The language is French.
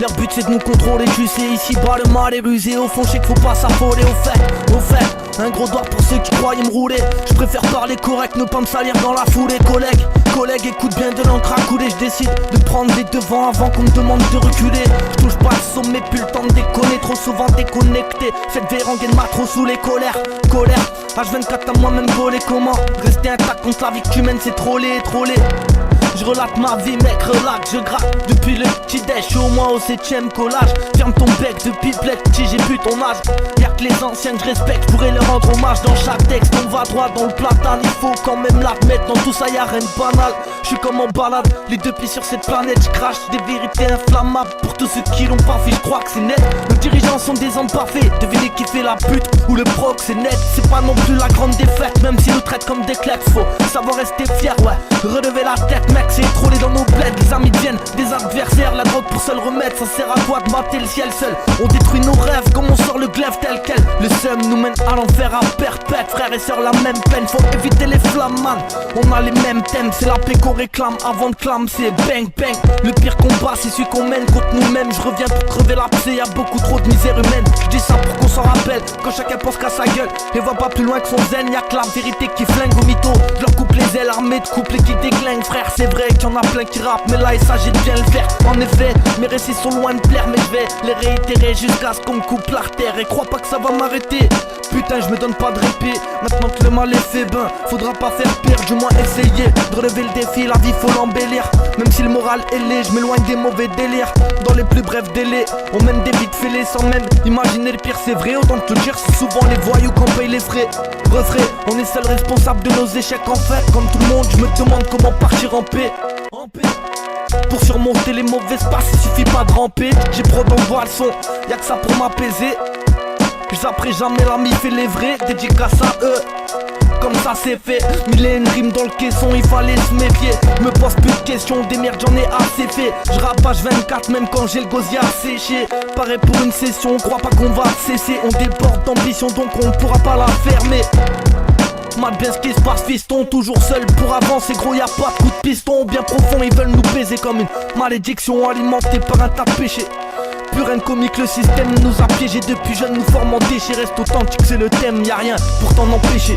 Leur but c'est de nous contrôler, tu sais, ici bas le mal est rusé. Au fond je sais qu'il faut pas s'affoler, au fait, un gros doigt pour ceux qui croyaient me rouler. Je préfère parler correct, ne pas me salir dans la foulée. Collègue, écoute bien de l'encre à couler. Je décide de prendre les devants avant qu'on me demande de reculer. Je touche pas le sommet, plus le temps de déconner. Trop souvent déconnecté, cette vérangaine m'a trop saoulé. Colère, H24 à moi-même volé. Comment rester intact contre la vie que tu mènes, c'est troller. Je relate ma vie mec, relax, je gratte depuis le petit déj, je suis au moins au 7ème collage. Ferme ton bec depuis petit, j'ai plus ton âge. Y'a que les anciens que je respecte, je pourrais leur rendre hommage. Dans chaque texte on va droit dans le platane. Il faut quand même l'admettre, dans tout ça y'a rien de banal. Je suis comme en balade, les deux pieds sur cette planète. Je crache des vérités inflammables pour tous ceux qui l'ont pas fait, je crois que c'est net. Nos dirigeants sont des hommes parfaits, devinez qui fait la pute ou le proc, c'est net. C'est pas non plus la grande défaite, même s'ils nous traitent comme des clercs. Faut savoir rester fier, ouais, relever la tête mec. C'est trollé dans nos bleds, les amis deviennent des adversaires. La drogue pour seul remède, ça sert à quoi de mater le ciel seul. On détruit nos rêves comme on sort le glaive tel quel. Le seum nous mène à l'enfer à perpète. Frères et sœurs la même peine, faut éviter les flammes man. On a les mêmes thèmes, c'est la paix qu'on réclame. Avant de clame c'est bang bang. Le pire combat c'est celui qu'on mène contre nous-mêmes. Je reviens pour crever l'abcès, y'a beaucoup trop de misère humaine. Je dis ça pour qu'on s'en rappelle, quand chacun pense qu'à sa gueule et voit pas plus loin que son zen. Y'a que la vérité qui flingue au mytho. Je leur coupe les ailes armées de couplets qui déglinguent. Frère c'est vrai qu'il y en a plein qui rappent, mais là il s'agit de bien le faire. En effet, mes récits sont loin de plaire, mais je vais les réitérer jusqu'à ce qu'on me coupe l'artère. Et crois pas que ça va m'arrêter, putain je me donne pas de répit. Maintenant que le mal est fait, ben faudra pas faire pire. Du moins essayer de relever le défi, la vie faut l'embellir. Même si le moral est laid, je m'éloigne des mauvais délires. Dans les plus brefs délais, on mène des vies de fêlés sans même imaginer le pire. C'est vrai, autant te le dire, c'est souvent les voyous qu'on paye les frais. Refrais, on est seul responsable de nos échecs en fait. Comme tout le monde, je me demande comment partir en paix. Pour surmonter les mauvaises passes, il suffit pas de ramper. J'ai pro d'envoi le son, y'a que ça pour m'apaiser. J'apprends jamais la mif et les vrais, dédicace à eux. Comme ça c'est fait, mille et une rimes dans le caisson, il fallait se méfier. Me pose plus de questions, des merdes j'en ai assez fait. Je rapage 24 même quand j'ai le gosier à sécher. Pareil pour une session, on croit pas qu'on va cesser. On déborde d'ambition donc on pourra pas la fermer. Mal bien ce qui se passe fiston, toujours seul pour avancer gros y'a pas de coup de piston. Bien profond ils veulent nous baiser comme une malédiction alimentée par un tas de péchés. Plus rien de comique, le système nous a piégés. Depuis jeune nous formons déchets, reste authentique c'est le thème, y'a rien pour t'en empêcher.